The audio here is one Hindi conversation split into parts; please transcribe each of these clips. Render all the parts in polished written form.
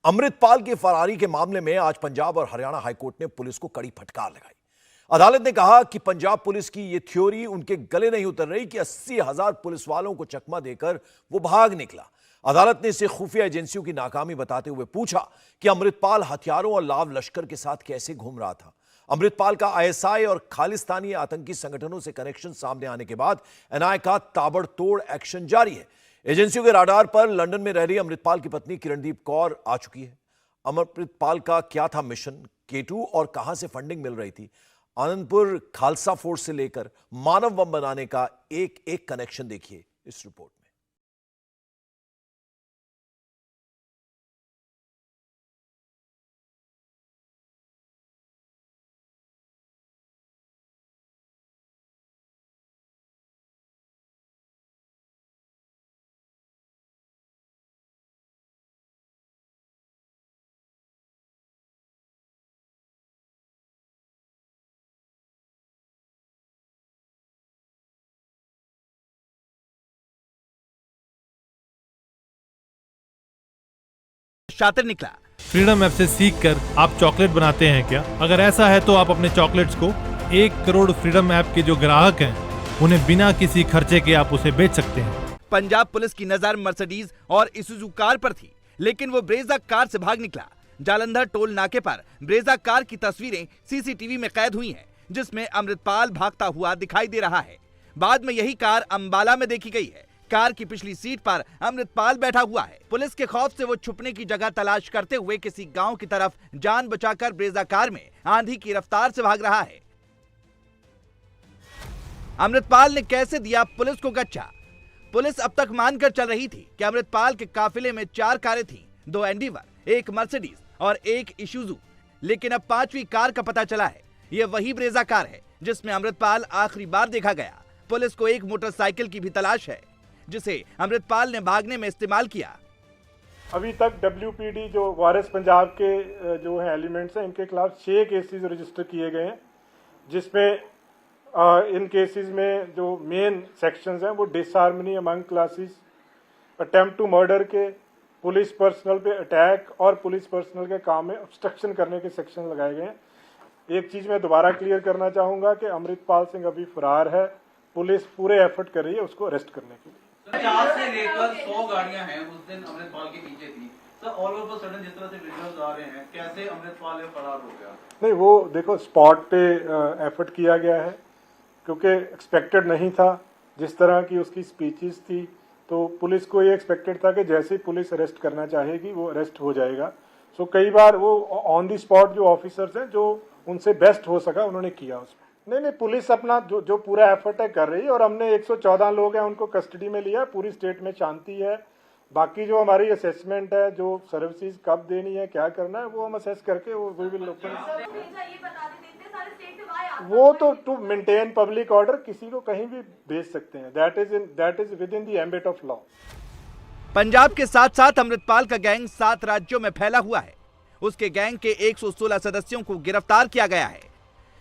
अमृतपाल की फरारी के मामले में आज पंजाब और हरियाणा हाईकोर्ट ने पुलिस को कड़ी फटकार लगाई। अदालत ने कहा कि पंजाब पुलिस की यह थ्योरी उनके गले नहीं उतर रही कि 80,000 पुलिस वालों को चकमा देकर वो भाग निकला। अदालत ने इसे खुफिया एजेंसियों की नाकामी बताते हुए पूछा कि अमृतपाल हथियारों और लाव लश्कर के साथ कैसे घूम रहा था। अमृतपाल का आईएसआई और खालिस्तानी आतंकी संगठनों से कनेक्शन सामने आने के बाद एनआईए का ताबड़तोड़ एक्शन जारी है। एजेंसियों के राडार पर लंदन में रह रही अमृतपाल की पत्नी किरणदीप कौर आ चुकी है। अमृतपाल का क्या था मिशन, K2 और कहां से फंडिंग मिल रही थी, आनंदपुर खालसा फोर्स से लेकर मानव बम बनाने का एक एक कनेक्शन देखिए इस रिपोर्ट में। शातिर निकला। फ्रीडम ऐप से सीखकर आप चॉकलेट बनाते हैं क्या? अगर ऐसा है तो आप अपने चॉकलेट्स को 1 करोड़ फ्रीडम ऐप के जो ग्राहक हैं उन्हें बिना किसी खर्चे के आप उसे बेच सकते हैं। पंजाब पुलिस की नजर मर्सिडीज और इसूजू कार पर थी, लेकिन वो ब्रेजा कार से भाग निकला। जालंधर टोल नाके पर ब्रेजा कार की तस्वीरें सीसीटीवी में कैद हुई हैं, जिसमें अमृतपाल भागता हुआ दिखाई दे रहा है। बाद में यही कार अंबाला में देखी गई है। कार की पिछली सीट पर अमृतपाल बैठा हुआ है। पुलिस के खौफ से वो छुपने की जगह तलाश करते हुए किसी गांव की तरफ जान बचाकर ब्रेजा कार में आंधी की रफ्तार से भाग रहा है। अमृतपाल ने कैसे दिया पुलिस को गच्चा? पुलिस अब तक मानकर चल रही थी कि अमृतपाल के काफिले में 4 कारें थीं, 2 एंडीवर, 1 मर्सिडीज और 1 इसूजू। लेकिन अब 5वीं कार का पता चला है। यह वही ब्रेजा कार है जिसमें अमृतपाल आखिरी बार देखा गया। पुलिस को एक मोटरसाइकिल की भी तलाश है, जिसे अमृतपाल ने भागने में इस्तेमाल किया। अभी तक WPD जो वारिस पंजाब के जो है एलिमेंट्स हैं, इनके खिलाफ 6 केसेस रजिस्टर किए गए हैं, जिसमें इन केसेस में जो मेन सेक्शंस हैं वो disharmony among classes, attempt to murder के, पुलिस पर्सनल पे अटैक और पुलिस पर्सनल के काम में ऑब्स्ट्रक्शन करने के सेक्शन लगाए गए हैं। एक चीज़ मैं दोबारा क्लियर करना चाहूँगा कि अमृतपाल सिंह अभी फरार है। पुलिस पूरे एफर्ट कर रही है उसको अरेस्ट करने के लिए। 50 से लेकर 100 गाड़ियां हैं उस दिन अमृतपाल के पीछे थी। सर ऑल ओवर सडन जिस तरह से विजुअल्स आ रहे हैं, कैसे अमृतपाल फरार हो गया? नहीं, वो देखो स्पॉट पे एफर्ट किया गया है, क्योंकि एक्सपेक्टेड नहीं था जिस तरह की उसकी स्पीचेस थी। तो पुलिस को ये एक्सपेक्टेड था कि जैसे ही पुलिस अरेस्ट करना चाहेगी वो अरेस्ट हो जाएगा। सो कई बार वो ऑन दी स्पॉट जो ऑफिसर्स हैं जो उनसे बेस्ट हो सका उन्होंने किया उसमें। नहीं, पुलिस अपना जो पूरा एफर्ट है कर रही है और हमने 114 लोग हैं उनको कस्टडी में लिया। पूरी स्टेट में शांति है। बाकी जो हमारी असेसमेंट है, जो सर्विसेज कब देनी है, क्या करना है, वो हम असेस करके वो विल वो तो टू मेंटेन पब्लिक ऑर्डर किसी को कहीं भी भेज सकते हैं। That is with in the ambit of law. Punjab के साथ साथ अमृतपाल का गैंग 7 राज्यों में फैला हुआ है। उसके गैंग के 116 सदस्यों को गिरफ्तार किया गया है,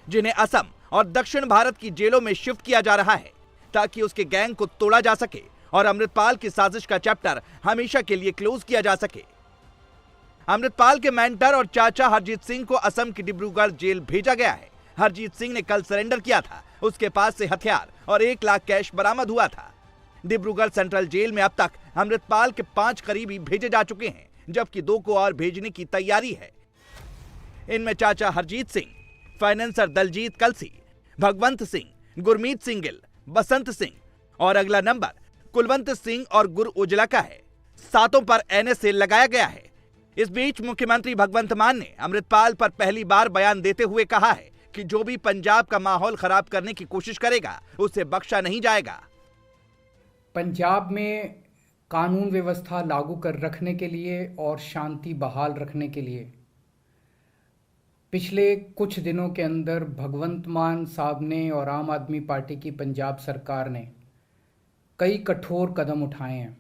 जिन्हें असम और दक्षिण भारत की जेलों में शिफ्ट किया जा रहा है, ताकि उसके गैंग को तोड़ा जा सके और अमृतपाल की साजिश का चैप्टर हमेशा के लिए क्लोज किया जा सके। अमृतपाल के मेंटर और चाचा हरजीत सिंह को असम की डिब्रूगढ़ जेल भेजा गया है। हरजीत सिंह ने कल सरेंडर किया था। उसके पास से हथियार और 1 लाख कैश बरामद हुआ था। डिब्रूगढ़ सेंट्रल जेल में अब तक अमृतपाल के 5 करीबी भेजे जा चुके हैं, जबकि 2 को और भेजने की तैयारी है। इनमें चाचा हरजीत सिंह, फाइनेंसर दलजीत कलसी, भगवंत सिंह, गुरमीत सिंह गिल, बसंत सिंह और अगला नंबर कुलवंत सिंह और गुर उजला का है। 7 पर NSA लगाया गया है। इस बीच मुख्यमंत्री भगवंत मान ने अमृतपाल पर पहली बार बयान देते हुए कहा है कि जो भी पंजाब का माहौल खराब करने की कोशिश करेगा उसे बख्शा नहीं जाएगा। पंजाब में कानून व्यवस्था लागू कर रखने के लिए और शांति बहाल रखने के लिए पिछले कुछ दिनों के अंदर भगवंत मान साहब ने और आम आदमी पार्टी की पंजाब सरकार ने कई कठोर कदम उठाए हैं।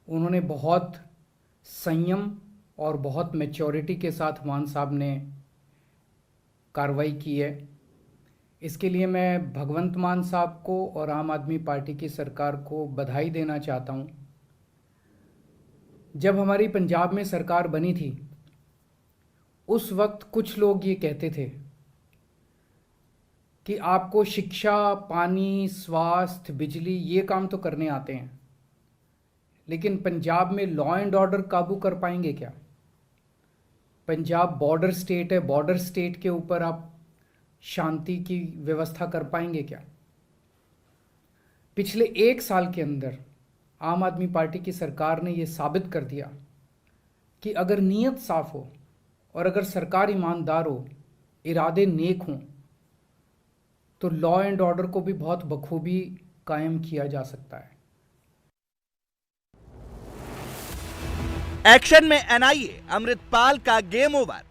उन्होंने बहुत संयम और बहुत मैच्योरिटी के साथ मान साहब ने कार्रवाई की है। इसके लिए मैं भगवंत मान साहब को और आम आदमी पार्टी की सरकार को बधाई देना चाहता हूँ। जब हमारी पंजाब में सरकार बनी थी उस वक्त कुछ लोग ये कहते थे कि आपको शिक्षा, पानी, स्वास्थ्य, बिजली ये काम तो करने आते हैं, लेकिन पंजाब में लॉ एंड ऑर्डर काबू कर पाएंगे क्या? पंजाब बॉर्डर स्टेट है, बॉर्डर स्टेट के ऊपर आप शांति की व्यवस्था कर पाएंगे क्या? पिछले 1 साल के अंदर आम आदमी पार्टी की सरकार ने ये साबित कर दिया कि अगर नीयत साफ हो और अगर सरकार ईमानदार हो, इरादे नेक हों, तो लॉ एंड ऑर्डर को भी बहुत बखूबी कायम किया जा सकता है। एक्शन में एनआईए, अमृतपाल का गेम ओवर।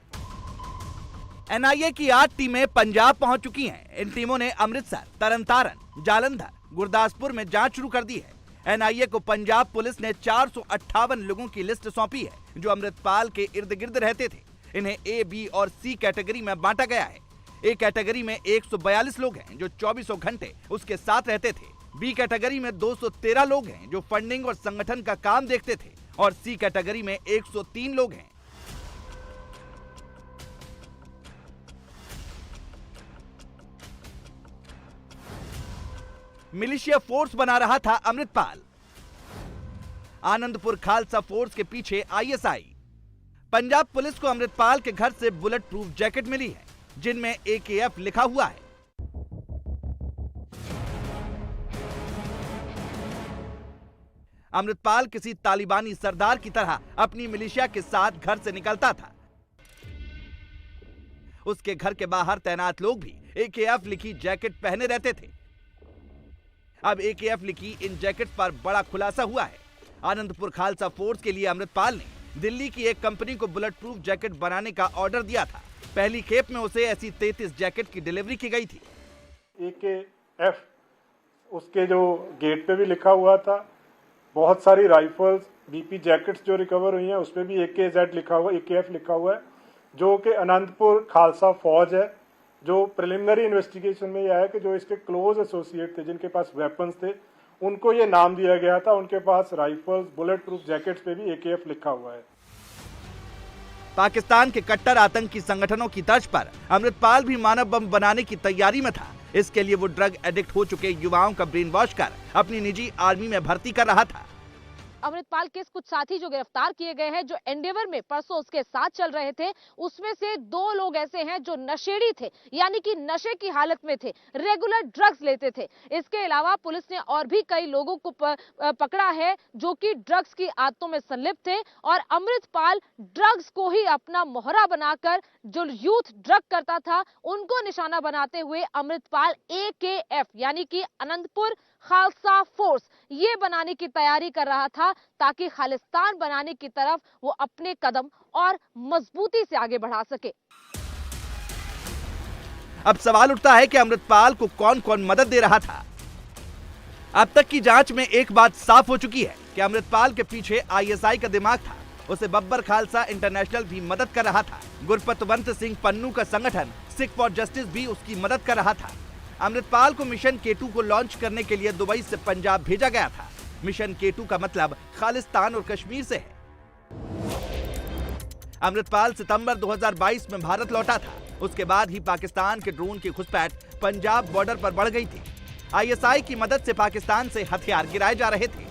एनआईए की 8 टीमें पंजाब पहुंच चुकी हैं। इन टीमों ने अमृतसर, तरनतारन, जालंधर, गुरदासपुर में जांच शुरू कर दी है। एनआईए को पंजाब पुलिस ने 458 लोगों की लिस्ट सौंपी है जो अमृतपाल के इर्द गिर्द रहते थे। इन्हें ए, बी और सी कैटेगरी में बांटा गया है। ए कैटेगरी में 142 लोग हैं जो 24 घंटे उसके साथ रहते थे। बी कैटेगरी में 213 लोग हैं जो फंडिंग और संगठन का काम देखते थे और सी कैटेगरी में 103 लोग हैं। मिलिशिया फोर्स बना रहा था अमृतपाल। आनंदपुर खालसा फोर्स के पीछे आईएसआई। पंजाब पुलिस को अमृतपाल के घर से बुलेट प्रूफ जैकेट मिली है जिनमें एकेएफ लिखा हुआ है। अमृतपाल किसी तालिबानी सरदार की तरह अपनी मिलिशिया के साथ घर से निकलता था। उसके घर के बाहर तैनात लोग भी एकेएफ लिखी जैकेट पहने रहते थे। अब एकेएफ लिखी इन जैकेट पर बड़ा खुलासा हुआ है। आनंदपुर खालसा फोर्स के लिए अमृतपाल ने दिल्ली की एक कंपनी को बुलेट प्रूफ जैकेट बनाने का ऑर्डर दिया था। पहली खेप में उसे ऐसी 33 जैकेट की डिलीवरी की गई थी। एकेएफ उसके जो गेट पे भी लिखा हुआ था। बहुत सारी राइफल्स, बीपी जैकेट्स जो रिकवर हुई हैं उस पर भी एकेजेड लिखा हुआ, एकेएफ लिखा हुआ है, जो कि आनंदपुर खालसा फौज है। जो प्रिलिमिनरी इन्वेस्टिगेशन में यह है कि जो इसके क्लोज एसोसिएट थे, जिनके पास वेपन्स थे, उनको ये नाम दिया गया था। उनके पास राइफल्स, बुलेट प्रूफ जैकेट्स पे भी एकेएफ लिखा हुआ है। पाकिस्तान के कट्टर आतंकी संगठनों की तर्ज पर अमृतपाल भी मानव बम बनाने की तैयारी में था। इसके लिए वो ड्रग एडिक्ट हो चुके युवाओं का ब्रेन वॉश कर अपनी निजी आर्मी में भर्ती कर रहा था। अमृतपाल के कुछ साथी जो गिरफ्तार किए गए हैं, जो एंडेवर में परसों उसके साथ चल रहे थे, उसमें से 2 लोग ऐसे हैं जो नशेड़ी थे, यानी कि नशे की हालत में थे, रेगुलर ड्रग्स लेते थे। इसके अलावा पुलिस ने और भी कई लोगों को पकड़ा है जो कि ड्रग्स की आदतों में संलिप्त थे। और अमृतपाल ड्रग्स को ही अपना मोहरा बनाकर जो यूथ ड्रग करता था उनको निशाना बनाते हुए अमृतपाल एकेएफ यानी कि आनंदपुर खालसा फोर्स ये बनाने की तैयारी कर रहा था ताकि खालिस्तान बनाने की तरफ वो अपने कदम और मजबूती से आगे बढ़ा सके। अब सवाल उठता है कि अमृतपाल को कौन कौन मदद दे रहा था। अब तक की जांच में एक बात साफ हो चुकी है कि अमृतपाल के पीछे आईएसआई का दिमाग था। उसे बब्बर खालसा इंटरनेशनल भी मदद कर रहा था। गुरपतवंत सिंह पन्नू का संगठन सिख फॉर जस्टिस भी उसकी मदद कर रहा था। अमृतपाल को मिशन K2 को लॉन्च करने के लिए दुबई से पंजाब भेजा गया था। मिशन K2 का मतलब खालिस्तान और कश्मीर से है। अमृतपाल सितंबर 2022 में भारत लौटा था। उसके बाद ही पाकिस्तान के ड्रोन की घुसपैठ पंजाब बॉर्डर पर बढ़ गई थी। आईएसआई की मदद से पाकिस्तान से हथियार गिराए जा रहे थे।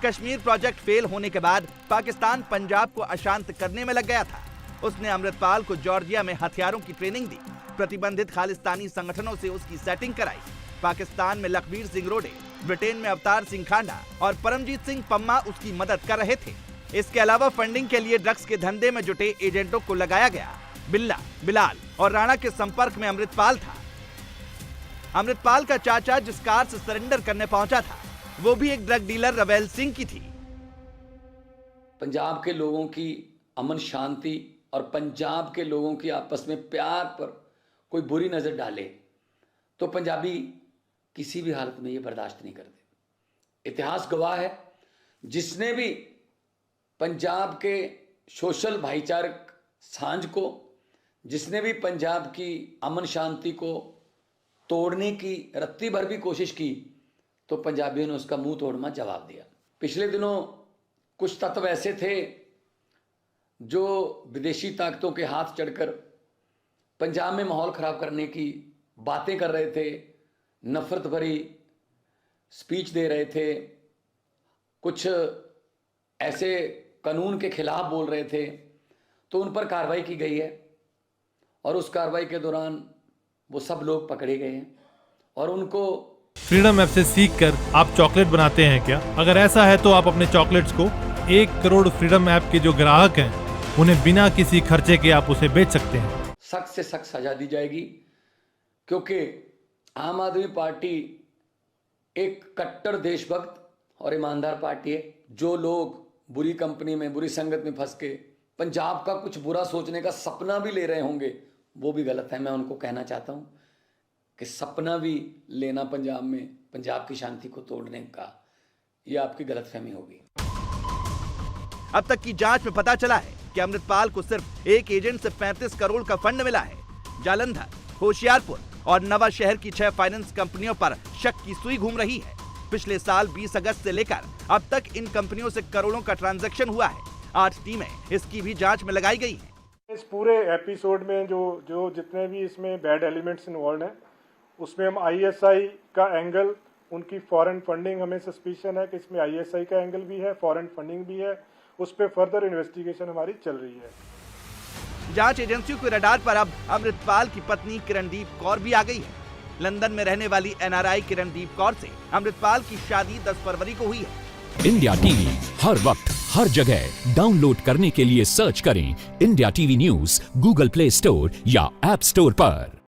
कश्मीर प्रोजेक्ट फेल होने के बाद पाकिस्तान पंजाब को अशांत करने में लग गया था। उसने अमृतपाल को जॉर्जिया में हथियारों की ट्रेनिंग दी। प्रतिबंधित खालिस्तानी संगठनों से उसकी सेटिंग कराई। पाकिस्तान में लखबीर सिंह रोडे, ब्रिटेन में अवतार सिंह खांडा और परमजीत सिंह पम्मा उसकी मदद कर रहे थे। इसके अलावा फंडिंग के लिए ड्रग्स के धंधे में जुटे एजेंटों को लगाया गया। बिल्ला, बिलाल और राणा के संपर्क में अमृतपाल था। अमृतपाल का चाचा जिस कार से सरेंडर करने पहुंचा था वो भी एक ड्रग डीलर रवेल सिंह की थी। पंजाब के लोगों की अमन शांति और पंजाब के लोगों की आपस में प्यार पर कोई बुरी नजर डाले तो पंजाबी किसी भी हालत में ये बर्दाश्त नहीं करते। इतिहास गवाह है, जिसने भी पंजाब के सोशल भाईचारक सांझ को, जिसने भी पंजाब की अमन शांति को तोड़ने की रत्ती भर भी कोशिश की तो पंजाबियों ने उसका मुंह तोड़ना जवाब दिया। पिछले दिनों कुछ तत्व ऐसे थे जो विदेशी ताकतों के हाथ चढ़कर पंजाब में माहौल खराब करने की बातें कर रहे थे, नफरत भरी स्पीच दे रहे थे, कुछ ऐसे कानून के खिलाफ बोल रहे थे, तो उन पर कार्रवाई की गई है और उस कार्रवाई के दौरान वो सब लोग पकड़े गए हैं और उनको फ्रीडम ऐप से सीखकर आप चॉकलेट बनाते हैं क्या? अगर ऐसा है तो आप अपने चॉकलेट्स को 1 करोड़ फ्रीडम ऐप के जो ग्राहक हैं उन्हें बिना किसी खर्चे के आप उसे बेच सकते हैं। सख्त से सख्त सजा दी जाएगी, क्योंकि आम आदमी पार्टी एक कट्टर देशभक्त और ईमानदार पार्टी है। जो लोग बुरी कंपनी में, बुरी संगत में फंस के पंजाब का कुछ बुरा सोचने का सपना भी ले रहे होंगे, वो भी गलत है। मैं उनको कहना चाहता हूं कि सपना भी लेना पंजाब में पंजाब की शांति को तोड़ने का, ये आपकी गलतफहमी होगी। अब तक की जांच में पता चला है कि अमृतपाल को सिर्फ एक एजेंट से 35 करोड़ का फंड मिला है। जालंधर, होशियारपुर और नवा शहर की 6 फाइनेंस कंपनियों पर शक की सुई घूम रही है। पिछले साल 20 अगस्त से लेकर अब तक इन कंपनियों से करोड़ों का ट्रांजैक्शन हुआ है। 8 टीमें इसकी भी जांच में लगाई गई हैं। इस पूरे एपिसोड में जो जितने भी इसमें बैड एलिमेंट्स इन्वॉल्व हैं, उसमें हम आईएसआई का एंगल, उनकी फॉरेन फंडिंग, हमें सस्पिशन है कि इसमें आईएसआई का एंगल भी है, फॉरेन फंडिंग भी है, उस पर फर्दर इन्वेस्टिगेशन हमारी चल रही है। जांच एजेंसियों के रडार पर अब अमृतपाल की पत्नी किरणदीप कौर भी आ गई है। लंदन में रहने वाली एनआरआई किरणदीप कौर से अमृतपाल की शादी 10 फरवरी को हुई है। इंडिया टीवी हर वक्त हर जगह डाउनलोड करने के लिए सर्च करें India TV news Google play store या ऐप स्टोर पर।